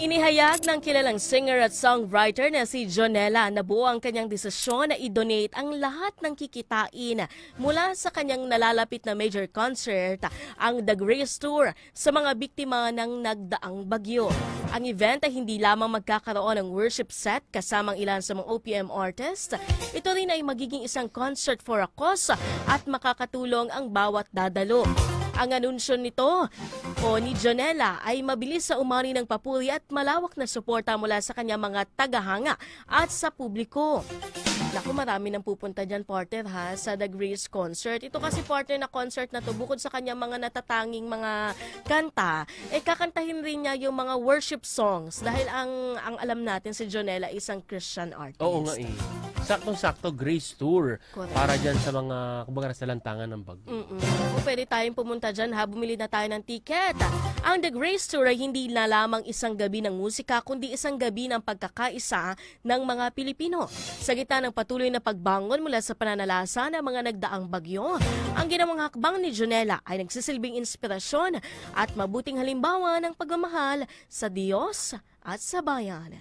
Inihayag ng kilalang singer at songwriter na si Jonella na buo ang kanyang desisyon na i-donate ang lahat ng kikitain mula sa kanyang nalalapit na major concert, ang The Grace Tour, sa mga biktima ng nagdaang bagyo. Ang event ay hindi lamang magkakaroon ng worship set kasamang ilan sa mga OPM artists, ito rin ay magiging isang concert for a cause at makakatulong ang bawat dadalo. Ang anunsyo nito ni Jonella ay mabilis sa umani ng papuri at malawak na suporta mula sa kanyang mga tagahanga at sa publiko. Naku, marami nang pupunta dyan, partner, sa The Grace Concert. Ito kasi, partner, na concert na to, bukod sa kanyang mga natatanging mga kanta, kakantahin rin niya yung mga worship songs dahil ang alam natin si Jonella isang Christian artist. Oo nga eh. Saktong-sakto Grace Tour. Correct. Para dyan sa mga, kumbaga, sa lantangan ng bagyo. Kung pwede tayong pumunta dyan, bumili na tayo ng ticket. Ang The Grace Tour ay hindi na lamang isang gabi ng musika, kundi isang gabi ng pagkakaisa ng mga Pilipino. Sa gitna ng patuloy na pagbangon mula sa pananalasa ng mga nagdaang bagyo, ang ginawang hakbang ni Jonella ay nagsisilbing inspirasyon at mabuting halimbawa ng pagmamahal sa Diyos at sa bayan.